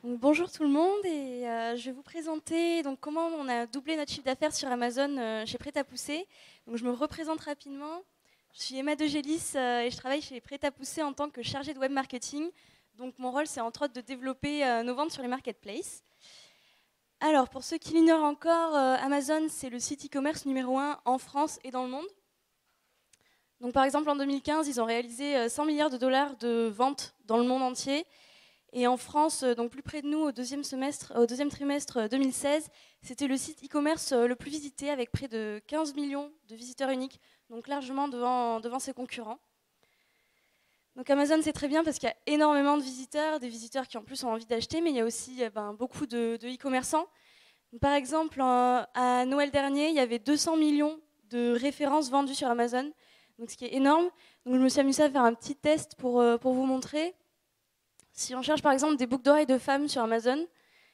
Donc, bonjour tout le monde et je vais vous présenter donc, comment on a doublé notre chiffre d'affaires sur Amazon chez Prêt-à-Pousser. Donc, je me représente rapidement. Je suis Emma De Gélis et je travaille chez Prêt-à-Pousser en tant que chargée de web marketing. Donc mon rôle c'est entre autres de développer nos ventes sur les marketplaces. Alors pour ceux qui l'ignorent encore, Amazon c'est le site e-commerce numéro 1 en France et dans le monde. Donc par exemple en 2015 ils ont réalisé 100 milliards de dollars de ventes dans le monde entier. Et en France, donc plus près de nous, au deuxième trimestre 2016, c'était le site e-commerce le plus visité avec près de 15 millions de visiteurs uniques, donc largement devant ses concurrents. Donc Amazon, c'est très bien parce qu'il y a énormément de visiteurs, des visiteurs qui en plus ont envie d'acheter, mais il y a aussi beaucoup de e-commerçants. Par exemple, à Noël dernier, il y avait 200 millions de références vendues sur Amazon, donc ce qui est énorme. Donc je me suis amusée à faire un petit test pour vous montrer. Si on cherche par exemple des boucles d'oreilles de femmes sur Amazon,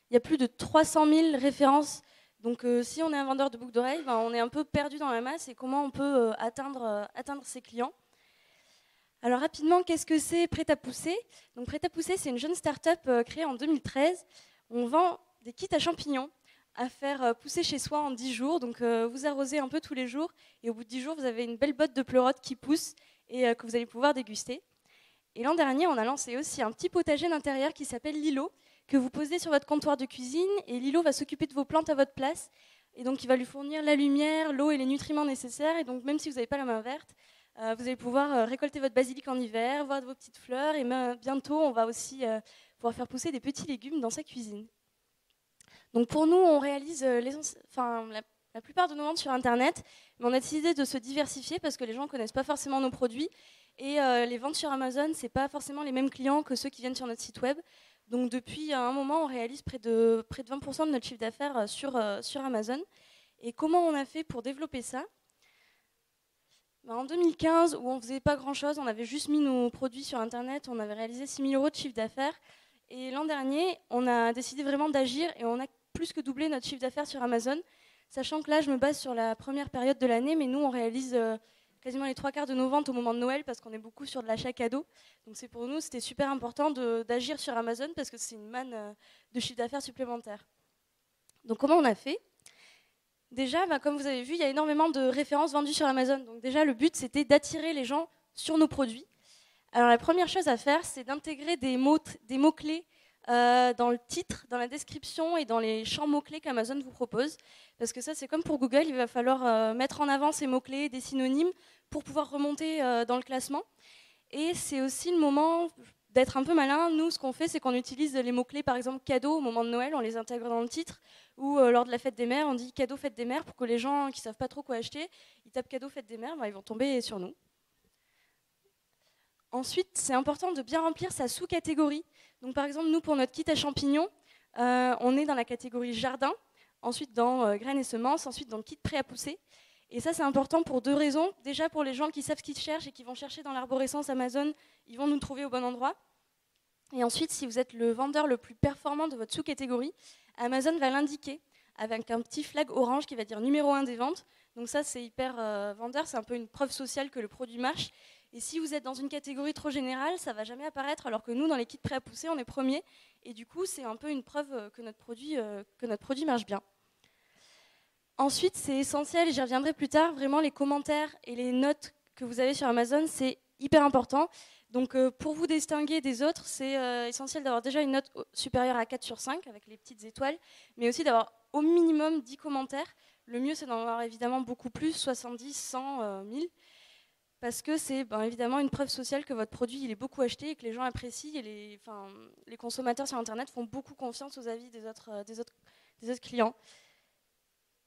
il y a plus de 300 000 références. Donc si on est un vendeur de boucles d'oreilles, on est un peu perdu dans la masse et comment on peut atteindre ses clients. Alors rapidement, qu'est-ce que c'est Prêt-à-Pousser ? Donc Prêt-à-Pousser, c'est une jeune start-up créée en 2013. On vend des kits à champignons à faire pousser chez soi en 10 jours. Donc vous arrosez un peu tous les jours et au bout de 10 jours, vous avez une belle botte de pleurotes qui pousse et que vous allez pouvoir déguster. Et l'an dernier, on a lancé aussi un petit potager d'intérieur qui s'appelle Lilo, que vous posez sur votre comptoir de cuisine, et Lilo va s'occuper de vos plantes à votre place. Et donc, il va lui fournir la lumière, l'eau et les nutriments nécessaires. Et donc, même si vous n'avez pas la main verte, vous allez pouvoir récolter votre basilic en hiver, voir vos petites fleurs, et bientôt, on va aussi pouvoir faire pousser des petits légumes dans sa cuisine. Donc, pour nous, on réalise la plupart de nos ventes sur Internet, mais on a décidé de se diversifier parce que les gens ne connaissent pas forcément nos produits. Et les ventes sur Amazon, ce n'est pas forcément les mêmes clients que ceux qui viennent sur notre site web. Donc depuis un moment, on réalise près de 20% de notre chiffre d'affaires sur Amazon. Et comment on a fait pour développer ça ? En 2015, où on ne faisait pas grand-chose, on avait juste mis nos produits sur Internet, on avait réalisé 6 000 € de chiffre d'affaires. Et l'an dernier, on a décidé vraiment d'agir et on a plus que doublé notre chiffre d'affaires sur Amazon. Sachant que là, je me base sur la première période de l'année, mais nous, on réalise quasiment les 3/4 de nos ventes au moment de Noël parce qu'on est beaucoup sur de l'achat cadeau. Donc c'est pour nous, c'était super important d'agir sur Amazon parce que c'est une manne de chiffre d'affaires supplémentaire. Donc comment on a fait ? Déjà, comme vous avez vu, il y a énormément de références vendues sur Amazon. Donc déjà, le but, c'était d'attirer les gens sur nos produits. Alors la première chose à faire, c'est d'intégrer des mots-clés dans le titre, dans la description et dans les champs mots-clés qu'Amazon vous propose. Parce que ça, c'est comme pour Google, il va falloir mettre en avant ces mots-clés, des synonymes, pour pouvoir remonter dans le classement. Et c'est aussi le moment d'être un peu malin. Nous, ce qu'on fait, c'est qu'on utilise les mots-clés, par exemple cadeau au moment de Noël, on les intègre dans le titre, ou lors de la fête des mères, on dit cadeau fête des mères, pour que les gens qui ne savent pas trop quoi acheter, ils tapent cadeau fête des mères, ils vont tomber sur nous. Ensuite, c'est important de bien remplir sa sous-catégorie. Donc, par exemple, nous, pour notre kit à champignons, on est dans la catégorie jardin, ensuite dans graines et semences, ensuite dans le kit prêt à pousser. Et ça, c'est important pour 2 raisons. Déjà, pour les gens qui savent ce qu'ils cherchent et qui vont chercher dans l'arborescence Amazon, ils vont nous trouver au bon endroit. Et ensuite, si vous êtes le vendeur le plus performant de votre sous-catégorie, Amazon va l'indiquer avec un petit flag orange qui va dire numéro 1 des ventes. Donc ça, c'est hyper vendeur, c'est un peu une preuve sociale que le produit marche. Et si vous êtes dans une catégorie trop générale, ça ne va jamais apparaître, alors que nous, dans les kits prêts à pousser, on est premier. Et du coup, c'est un peu une preuve que notre produit marche bien. Ensuite, c'est essentiel, et j'y reviendrai plus tard, vraiment les commentaires et les notes que vous avez sur Amazon, c'est hyper important. Donc pour vous distinguer des autres, c'est essentiel d'avoir déjà une note supérieure à 4 sur 5, avec les petites étoiles, mais aussi d'avoir au minimum 10 commentaires. Le mieux, c'est d'en avoir évidemment beaucoup plus, 70, 100, 1000. Parce que c'est évidemment une preuve sociale que votre produit il est beaucoup acheté et que les gens apprécient et les consommateurs sur Internet font beaucoup confiance aux avis des autres clients.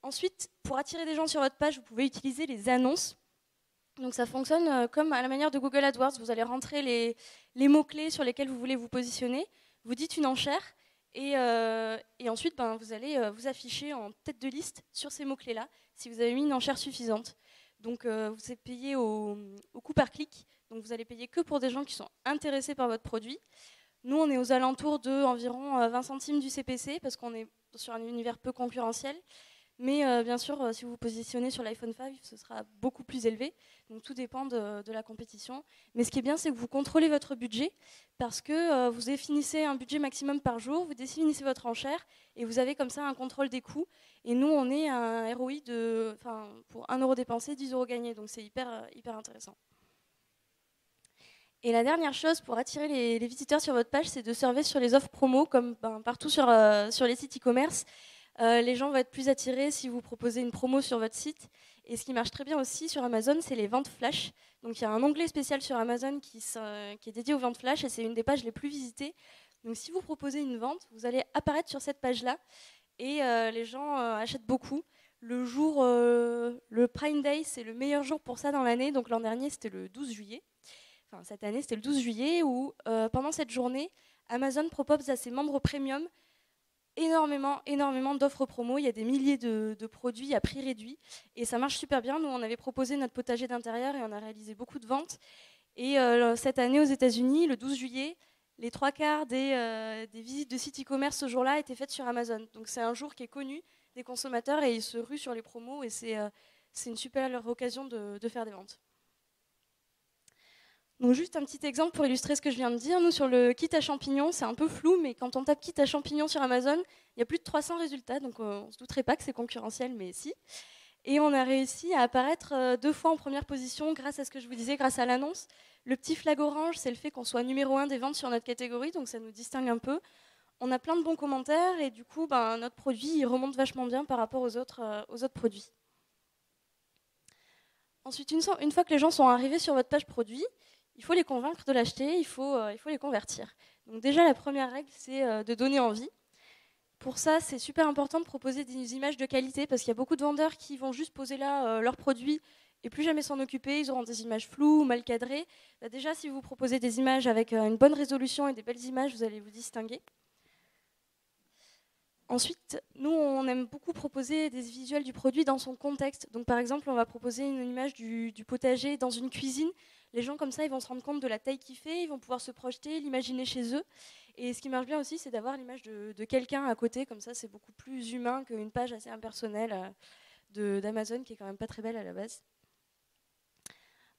Ensuite, pour attirer des gens sur votre page, vous pouvez utiliser les annonces. Donc ça fonctionne comme à la manière de Google AdWords. Vous allez rentrer les mots-clés sur lesquels vous voulez vous positionner. Vous dites une enchère et ensuite vous allez vous afficher en tête de liste sur ces mots-clés-là si vous avez mis une enchère suffisante. Donc vous êtes payé au coût par clic. Donc vous allez payer que pour des gens qui sont intéressés par votre produit. Nous, on est aux alentours de environ 20 centimes du CPC parce qu'on est sur un univers peu concurrentiel. Mais bien sûr, si vous vous positionnez sur l'iPhone 5, ce sera beaucoup plus élevé. Donc tout dépend de la compétition. Mais ce qui est bien, c'est que vous contrôlez votre budget parce que vous définissez un budget maximum par jour, vous définissez votre enchère et vous avez comme ça un contrôle des coûts. Et nous, on est à un ROI pour 1 euro dépensé, 10 euros gagnés. Donc c'est hyper intéressant. Et la dernière chose pour attirer les visiteurs sur votre page, c'est de surfer sur les offres promo, comme partout sur les sites e-commerce. Les gens vont être plus attirés si vous proposez une promo sur votre site. Et ce qui marche très bien aussi sur Amazon, c'est les ventes flash. Donc il y a un onglet spécial sur Amazon qui est dédié aux ventes flash et c'est une des pages les plus visitées. Donc si vous proposez une vente, vous allez apparaître sur cette page-là et les gens achètent beaucoup. Le Prime Day, c'est le meilleur jour pour ça dans l'année. Donc l'an dernier, c'était le 12 juillet. Enfin, cette année, c'était le 12 juillet où pendant cette journée, Amazon propose à ses membres premium énormément d'offres promo. Il y a des milliers de produits à prix réduit et ça marche super bien. Nous, on avait proposé notre potager d'intérieur et on a réalisé beaucoup de ventes. Et cette année, aux États-Unis, le 12 juillet, les 3/4 des visites de sites e-commerce ce jour-là étaient faites sur Amazon. Donc c'est un jour qui est connu des consommateurs et ils se ruent sur les promos et c'est une super occasion de faire des ventes. Donc juste un petit exemple pour illustrer ce que je viens de dire. Nous, sur le kit à champignons, c'est un peu flou, mais quand on tape kit à champignons sur Amazon, il y a plus de 300 résultats, donc on ne se douterait pas que c'est concurrentiel, mais si. Et on a réussi à apparaître 2 fois en première position grâce à ce que je vous disais, grâce à l'annonce. Le petit flag orange, c'est le fait qu'on soit numéro 1 des ventes sur notre catégorie, donc ça nous distingue un peu. On a plein de bons commentaires et du coup, notre produit il remonte vachement bien par rapport aux autres produits. Ensuite, une fois que les gens sont arrivés sur votre page produit, il faut les convaincre de l'acheter, il faut les convertir. Donc déjà, la première règle, c'est de donner envie. Pour ça, c'est super important de proposer des images de qualité parce qu'il y a beaucoup de vendeurs qui vont juste poser là leurs produits et plus jamais s'en occuper. Ils auront des images floues, mal cadrées. Déjà, si vous proposez des images avec une bonne résolution et des belles images, vous allez vous distinguer. Ensuite, nous, on aime beaucoup proposer des visuels du produit dans son contexte. Donc, par exemple, on va proposer une image du potager dans une cuisine. Les gens, comme ça, ils vont se rendre compte de la taille qu'il fait, ils vont pouvoir se projeter, l'imaginer chez eux. Et ce qui marche bien aussi, c'est d'avoir l'image de quelqu'un à côté. Comme ça, c'est beaucoup plus humain qu'une page assez impersonnelle d'Amazon, qui est quand même pas très belle à la base.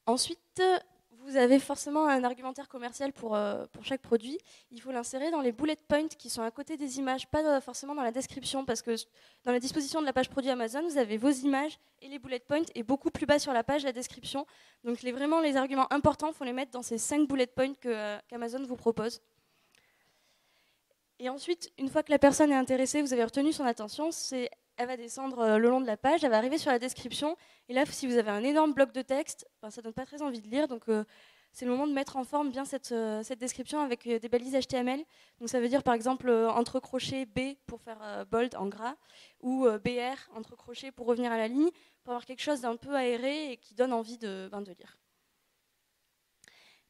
Ensuite, vous avez forcément un argumentaire commercial pour chaque produit. Il faut l'insérer dans les bullet points qui sont à côté des images, pas forcément dans la description, parce que dans la disposition de la page produit Amazon, vous avez vos images et les bullet points, et beaucoup plus bas sur la page, la description. Donc vraiment, les arguments importants, il faut les mettre dans ces 5 bullet points qu'Amazon vous propose. Et ensuite, une fois que la personne est intéressée, vous avez retenu son attention, elle va descendre le long de la page, elle va arriver sur la description. Et là, si vous avez un énorme bloc de texte, ça ne donne pas très envie de lire. Donc, c'est le moment de mettre en forme bien cette description avec des balises HTML. Donc, ça veut dire, par exemple, entre crochets B pour faire bold en gras, ou BR entre crochets pour revenir à la ligne, pour avoir quelque chose d'un peu aéré et qui donne envie de lire.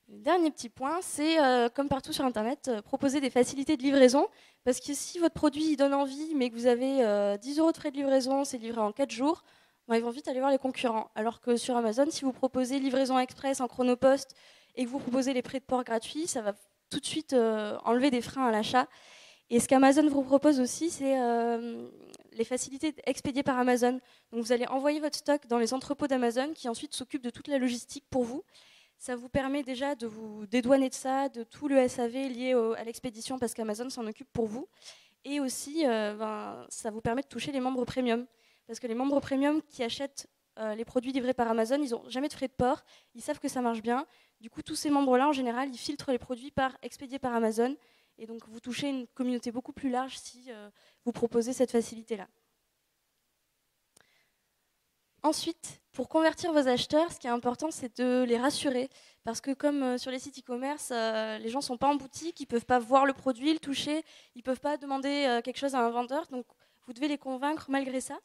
Le dernier petit point, c'est, comme partout sur Internet, proposer des facilités de livraison. Parce que si votre produit donne envie, mais que vous avez 10 euros de frais de livraison, c'est livré en 4 jours, ils vont vite aller voir les concurrents. Alors que sur Amazon, si vous proposez livraison express en chronopost et que vous proposez les prêts de port gratuits, ça va tout de suite enlever des freins à l'achat. Et ce qu'Amazon vous propose aussi, c'est les facilités expédiées par Amazon. Donc vous allez envoyer votre stock dans les entrepôts d'Amazon qui ensuite s'occupent de toute la logistique pour vous. Ça vous permet déjà de vous dédouaner de ça, de tout le SAV lié à l'expédition parce qu'Amazon s'en occupe pour vous. Et aussi, ça vous permet de toucher les membres premium. Parce que les membres premium qui achètent les produits livrés par Amazon, ils n'ont jamais de frais de port, ils savent que ça marche bien. Du coup, tous ces membres-là, en général, ils filtrent les produits expédiés par Amazon. Et donc, vous touchez une communauté beaucoup plus large si vous proposez cette facilité-là. Ensuite, pour convertir vos acheteurs, ce qui est important, c'est de les rassurer. Parce que comme sur les sites e-commerce, les gens ne sont pas en boutique, ils ne peuvent pas voir le produit, le toucher, ils ne peuvent pas demander quelque chose à un vendeur. Donc, vous devez les convaincre malgré ça.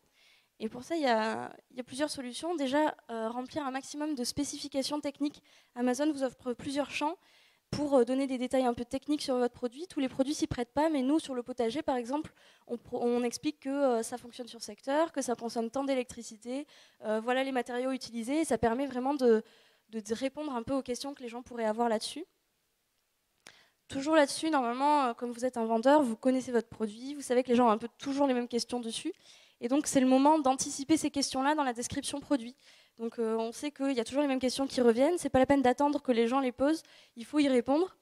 Et pour ça, il y a plusieurs solutions. Déjà, remplir un maximum de spécifications techniques. Amazon vous offre plusieurs champs pour donner des détails un peu techniques sur votre produit. Tous les produits s'y prêtent pas, mais nous, sur le potager, par exemple, on explique que ça fonctionne sur secteur, que ça consomme tant d'électricité, voilà les matériaux utilisés, et ça permet vraiment de répondre un peu aux questions que les gens pourraient avoir là-dessus. Toujours là-dessus, normalement, comme vous êtes un vendeur, vous connaissez votre produit, vous savez que les gens ont un peu toujours les mêmes questions dessus, Et donc, c'est le moment d'anticiper ces questions-là dans la description produit. Donc, on sait qu'il y a toujours les mêmes questions qui reviennent. C'est pas la peine d'attendre que les gens les posent. Il faut y répondre.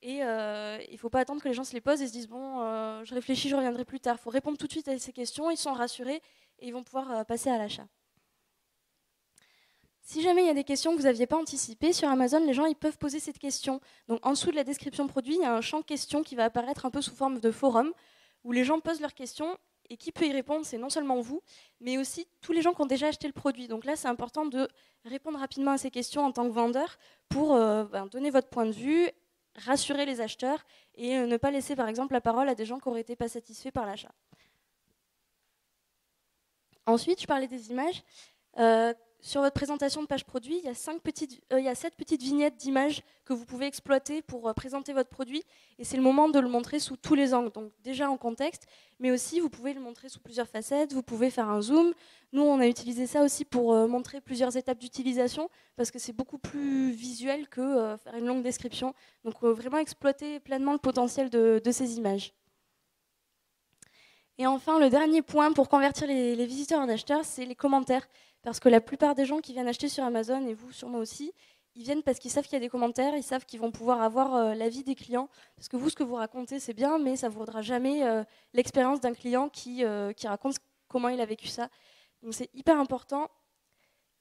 Et il ne faut pas attendre que les gens se les posent et se disent bon, je réfléchis, je reviendrai plus tard. Il faut répondre tout de suite à ces questions. Ils sont rassurés et ils vont pouvoir passer à l'achat. Si jamais il y a des questions que vous n'aviez pas anticipées, sur Amazon, les gens ils peuvent poser cette question. Donc, en dessous de la description produit, il y a un champ questions qui va apparaître un peu sous forme de forum où les gens posent leurs questions. Et qui peut y répondre, c'est non seulement vous, mais aussi tous les gens qui ont déjà acheté le produit. Donc là, c'est important de répondre rapidement à ces questions en tant que vendeur pour donner votre point de vue, rassurer les acheteurs et ne pas laisser, par exemple, la parole à des gens qui n'auraient été pas satisfaits par l'achat. Ensuite, je parlais des images. Sur votre présentation de page produit, il y a 7 petites vignettes d'images que vous pouvez exploiter pour présenter votre produit. Et c'est le moment de le montrer sous tous les angles. Donc déjà en contexte, mais aussi vous pouvez le montrer sous plusieurs facettes. Vous pouvez faire un zoom. Nous, on a utilisé ça aussi pour montrer plusieurs étapes d'utilisation parce que c'est beaucoup plus visuel que faire une longue description. Donc vraiment exploiter pleinement le potentiel de ces images. Et enfin, le dernier point pour convertir les visiteurs en acheteurs, c'est les commentaires. Parce que la plupart des gens qui viennent acheter sur Amazon, et vous sûrement aussi, ils viennent parce qu'ils savent qu'il y a des commentaires, ils savent qu'ils vont pouvoir avoir l'avis des clients. Parce que vous, ce que vous racontez, c'est bien, mais ça ne vaudra jamais l'expérience d'un client qui raconte comment il a vécu ça. Donc c'est hyper important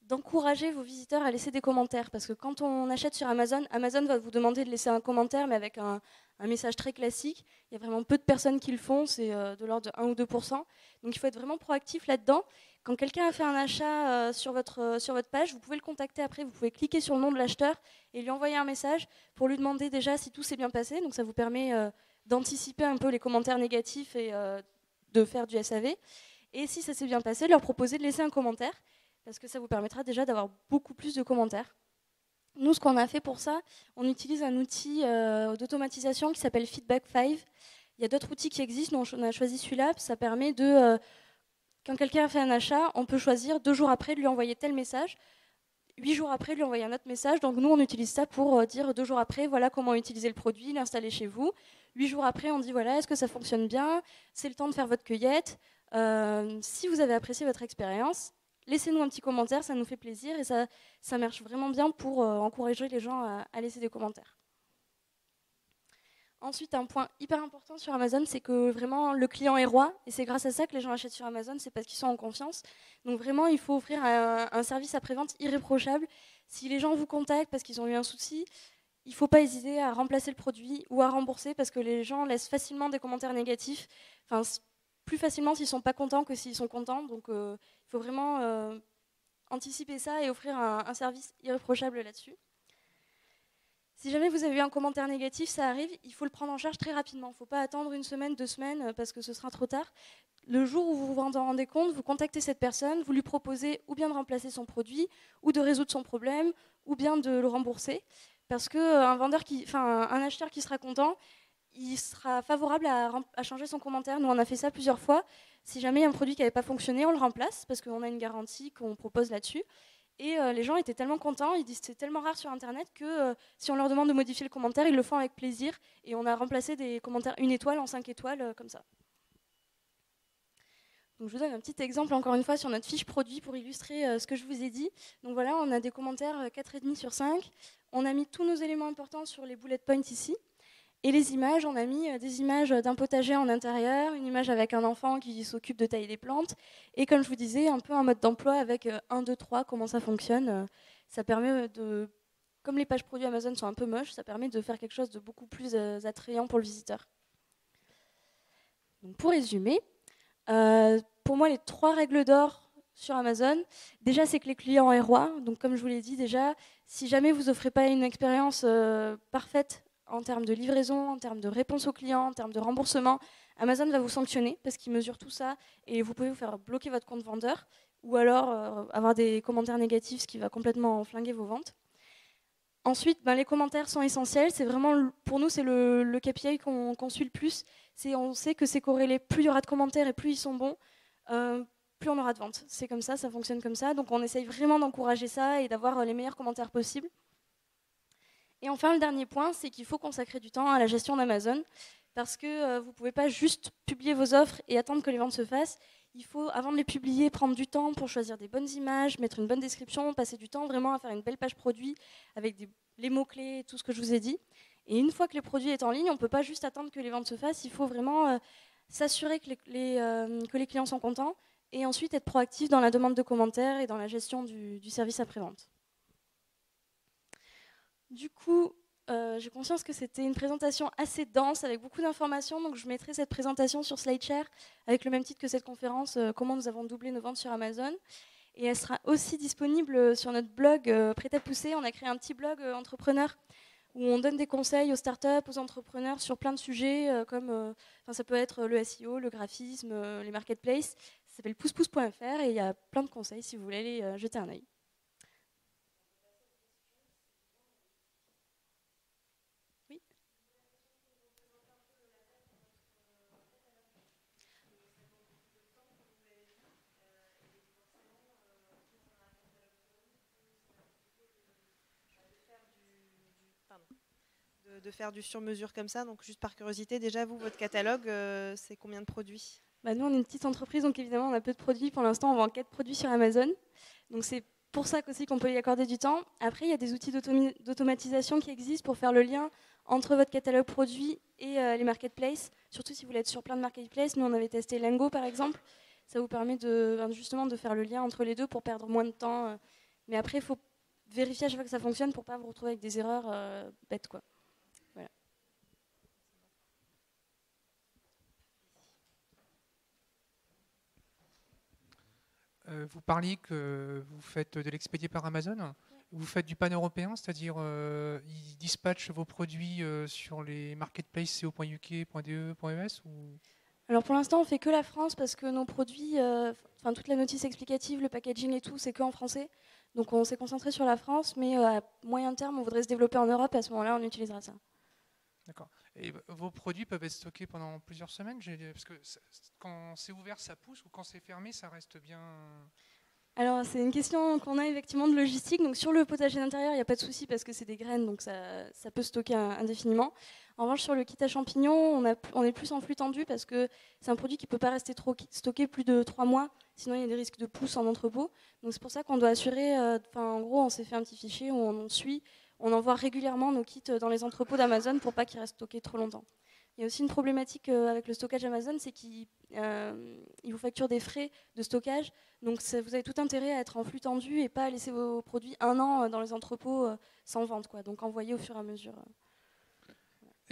d'encourager vos visiteurs à laisser des commentaires. Parce que quand on achète sur Amazon, Amazon va vous demander de laisser un commentaire, mais avec un message très classique. Il y a vraiment peu de personnes qui le font, c'est de l'ordre de 1 ou 2%. Donc il faut être vraiment proactif là-dedans. Quand quelqu'un a fait un achat sur votre page, vous pouvez le contacter après, vous pouvez cliquer sur le nom de l'acheteur et lui envoyer un message pour lui demander déjà si tout s'est bien passé. Donc ça vous permet d'anticiper un peu les commentaires négatifs et de faire du SAV. Et si ça s'est bien passé, leur proposer de laisser un commentaire parce que ça vous permettra déjà d'avoir beaucoup plus de commentaires. Nous, ce qu'on a fait pour ça, on utilise un outil d'automatisation qui s'appelle Feedback 5. Il y a d'autres outils qui existent, nous on a choisi celui-là. Ça permet de, quand quelqu'un a fait un achat, on peut choisir 2 jours après de lui envoyer tel message, 8 jours après de lui envoyer un autre message. Donc nous, on utilise ça pour dire 2 jours après, voilà comment utiliser le produit, l'installer chez vous. 8 jours après, on dit voilà, est-ce que ça fonctionne bien? C'est le temps de faire votre cueillette. Si vous avez apprécié votre expérience, laissez-nous un petit commentaire, ça nous fait plaisir et ça marche vraiment bien pour encourager les gens à laisser des commentaires. Ensuite, un point hyper important sur Amazon, c'est que vraiment le client est roi et c'est grâce à ça que les gens achètent sur Amazon, c'est parce qu'ils sont en confiance. Donc vraiment, il faut offrir un service après-vente irréprochable. Si les gens vous contactent parce qu'ils ont eu un souci, il ne faut pas hésiter à remplacer le produit ou à rembourser parce que les gens laissent facilement des commentaires négatifs. Enfin, plus facilement s'ils ne sont pas contents que s'ils sont contents. Donc il faut vraiment anticiper ça et offrir un service irréprochable là-dessus. Si jamais vous avez eu un commentaire négatif, ça arrive, il faut le prendre en charge très rapidement. Il ne faut pas attendre 1 semaine, 2 semaines, parce que ce sera trop tard. Le jour où vous vous en rendez compte, vous contactez cette personne, vous lui proposez ou bien de remplacer son produit, ou de résoudre son problème, ou bien de le rembourser. Parce qu'un un acheteur qui sera content, il sera favorable à changer son commentaire. Nous, on a fait ça plusieurs fois. Si jamais il y a un produit qui n'avait pas fonctionné, on le remplace, parce qu'on a une garantie qu'on propose là-dessus. Et les gens étaient tellement contents, ils disent que c'est tellement rare sur Internet que si on leur demande de modifier le commentaire, ils le font avec plaisir. Et on a remplacé des commentaires 1 étoile en 5 étoiles, comme ça. Donc je vous donne un petit exemple, encore une fois, sur notre fiche produit pour illustrer ce que je vous ai dit. Donc voilà, on a des commentaires 4,5 sur 5. On a mis tous nos éléments importants sur les bullet points ici. Et les images, on a mis des images d'un potager en intérieur, une image avec un enfant qui s'occupe de tailler des plantes, et comme je vous disais, un peu un mode d'emploi avec 1, 2, 3, comment ça fonctionne. Ça permet de, comme les pages produits Amazon sont un peu moches, ça permet de faire quelque chose de beaucoup plus attrayant pour le visiteur. Donc pour résumer, pour moi les 3 règles d'or sur Amazon, déjà c'est que les clients est roi, donc comme je vous l'ai dit déjà, si jamais vous n'offrez pas une expérience parfaite en termes de livraison, en termes de réponse aux clients, en termes de remboursement, Amazon va vous sanctionner parce qu'il mesure tout ça et vous pouvez vous faire bloquer votre compte vendeur ou alors avoir des commentaires négatifs, ce qui va complètement flinguer vos ventes. Ensuite, les commentaires sont essentiels. C'est vraiment, pour nous, c'est le KPI qu'on suit le plus. On sait que c'est corrélé. Plus il y aura de commentaires et plus ils sont bons, plus on aura de ventes. C'est comme ça fonctionne comme ça. Donc on essaye vraiment d'encourager ça et d'avoir les meilleurs commentaires possibles. Et enfin, le dernier point, c'est qu'il faut consacrer du temps à la gestion d'Amazon parce que vous ne pouvez pas juste publier vos offres et attendre que les ventes se fassent. il faut, avant de les publier, prendre du temps pour choisir des bonnes images, mettre une bonne description, passer du temps vraiment à faire une belle page produit avec les mots-clés, tout ce que je vous ai dit. Et une fois que le produit est en ligne, on ne peut pas juste attendre que les ventes se fassent, il faut vraiment s'assurer que les clients sont contents et ensuite être proactif dans la demande de commentaires et dans la gestion du service après-vente. Du coup, j'ai conscience que c'était une présentation assez dense avec beaucoup d'informations, donc je mettrai cette présentation sur SlideShare avec le même titre que cette conférence, comment nous avons doublé nos ventes sur Amazon. Et elle sera aussi disponible sur notre blog Prêt à pousser. On a créé un petit blog entrepreneur où on donne des conseils aux startups, aux entrepreneurs sur plein de sujets, comme ça peut être le SEO, le graphisme, les marketplaces. Ça s'appelle poussepousse.fr et il y a plein de conseils si vous voulez aller jeter un œil. De faire du sur-mesure comme ça. Donc juste par curiosité, déjà vous, votre catalogue, c'est combien de produits? Nous, on est une petite entreprise, donc évidemment, on a peu de produits. Pour l'instant, on vend 4 produits sur Amazon. Donc c'est pour ça aussi qu'on peut y accorder du temps. Après, il y a des outils d'automatisation qui existent pour faire le lien entre votre catalogue produit et les marketplaces. Surtout si vous voulez être sur plein de marketplaces. Nous, on avait testé Lango, par exemple. Ça vous permet justement de faire le lien entre les deux pour perdre moins de temps. Mais après, il faut vérifier à chaque fois que ça fonctionne pour ne pas vous retrouver avec des erreurs bêtes, quoi. Vous parliez que vous faites de l'expédié par Amazon. Ouais. Vous faites du pan-européen, c'est-à-dire ils dispatchent vos produits sur les marketplaces co.uk, .de, .es ou... Alors pour l'instant, on fait que la France parce que nos produits, toute la notice explicative, le packaging et tout, c'est que en français. Donc on s'est concentré sur la France, mais à moyen terme, on voudrait se développer en Europe et à ce moment-là, on utilisera ça. D'accord. Et vos produits peuvent être stockés pendant plusieurs semaines? Parce que quand c'est ouvert, ça pousse, ou quand c'est fermé, ça reste bien... Alors, c'est une question qu'on a effectivement de logistique. Donc, sur le potager d'intérieur, il n'y a pas de souci parce que c'est des graines, donc ça peut stocker indéfiniment. En revanche, sur le kit à champignons, on est plus en flux tendu parce que c'est un produit qui ne peut pas rester stocké plus de 3 mois. Sinon, il y a des risques de pousse en entrepôt. Donc, c'est pour ça qu'on doit assurer... en gros, on s'est fait un petit fichier où on suit... On envoie régulièrement nos kits dans les entrepôts d'Amazon pour pas qu'ils restent stockés trop longtemps. Il y a aussi une problématique avec le stockage Amazon, c'est qu'il vous facture des frais de stockage. Donc vous avez tout intérêt à être en flux tendu et pas à laisser vos produits 1 an dans les entrepôts sans vente, quoi. Donc envoyer au fur et à mesure.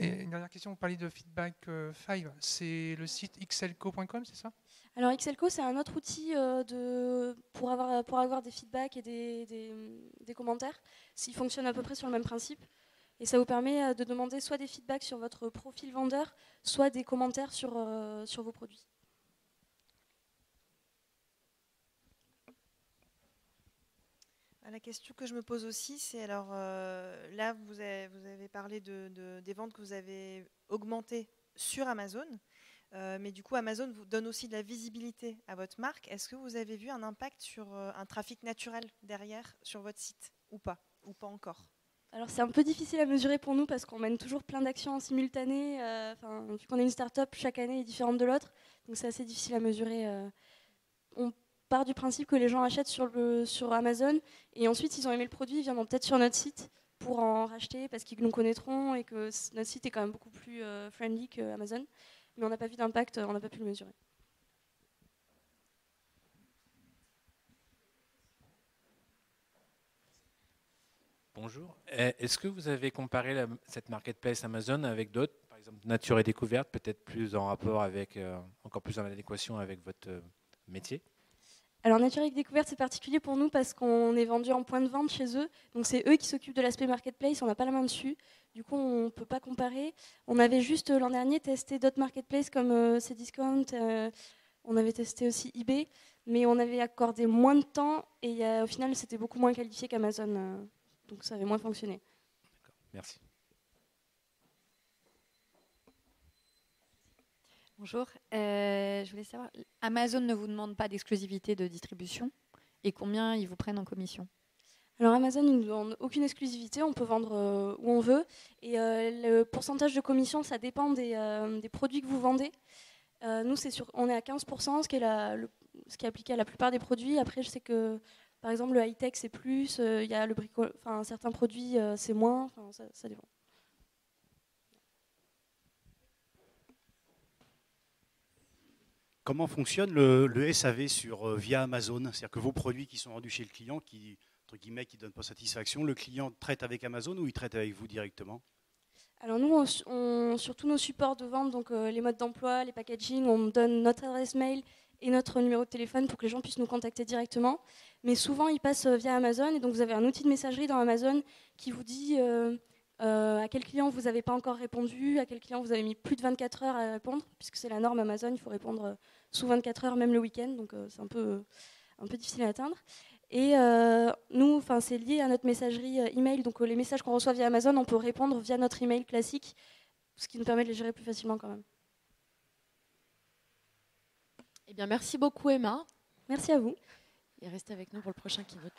Et une dernière question, vous parliez de Feedback 5. C'est le site xlco.com, c'est ça? Alors XLCO, c'est un autre outil pour avoir des feedbacks et des commentaires. Il fonctionne à peu près sur le même principe. Et ça vous permet de demander soit des feedbacks sur votre profil vendeur, soit des commentaires sur vos produits. La question que je me pose aussi, c'est alors là, vous avez parlé des ventes que vous avez augmentées sur Amazon. Mais du coup, Amazon vous donne aussi de la visibilité à votre marque. Est-ce que vous avez vu un impact sur un trafic naturel derrière sur votre site ou pas encore? Alors c'est un peu difficile à mesurer pour nous parce qu'on mène toujours plein d'actions en simultané. Vu qu'on est une start-up, chaque année est différente de l'autre. Donc c'est assez difficile à mesurer. On part du principe que les gens achètent sur Amazon et ensuite, s'ils ont aimé le produit, ils viendront peut-être sur notre site pour en racheter parce qu'ils nous connaîtront et que notre site est quand même beaucoup plus friendly qu'Amazon. Mais on n'a pas vu d'impact, on n'a pas pu le mesurer. Bonjour. Est-ce que vous avez comparé cette marketplace Amazon avec d'autres, par exemple Nature et Découverte, peut-être plus en rapport avec, encore plus en adéquation avec votre métier? Alors Nature et Découverte, c'est particulier pour nous parce qu'on est vendu en point de vente chez eux. Donc c'est eux qui s'occupent de l'aspect marketplace, on n'a pas la main dessus. Du coup, on ne peut pas comparer. On avait juste l'an dernier testé d'autres marketplaces comme Cdiscount, on avait testé aussi eBay, mais on avait accordé moins de temps et au final, c'était beaucoup moins qualifié qu'Amazon. Donc ça avait moins fonctionné. D'accord, merci. Bonjour, je voulais savoir, Amazon ne vous demande pas d'exclusivité de distribution et combien ils vous prennent en commission? Alors Amazon ne nous demande aucune exclusivité, on peut vendre où on veut et le pourcentage de commission ça dépend des produits que vous vendez. Nous, on est à 15%, ce qui est appliqué à la plupart des produits. Après, je sais que, par exemple, le high-tech, c'est plus. Il y a certains produits, c'est moins. Ça dépend. Comment fonctionne le SAV via Amazon? C'est-à-dire que vos produits qui sont rendus chez le client, qui ne donnent pas satisfaction, le client traite avec Amazon ou il traite avec vous directement? Alors nous, sur tous nos supports de vente, donc les modes d'emploi, les packaging, on donne notre adresse mail et notre numéro de téléphone pour que les gens puissent nous contacter directement. Mais souvent, ils passent via Amazon. Et donc, vous avez un outil de messagerie dans Amazon qui vous dit à quel client vous n'avez pas encore répondu, à quel client vous avez mis plus de 24 heures à répondre, puisque c'est la norme Amazon, il faut répondre sous 24 heures, même le week-end. Donc, c'est un peu difficile à atteindre. Et nous, c'est lié à notre messagerie email. Donc, les messages qu'on reçoit via Amazon, on peut répondre via notre email classique, ce qui nous permet de les gérer plus facilement quand même. Eh bien, merci beaucoup Emma. Merci à vous. Et restez avec nous pour le prochain keynote.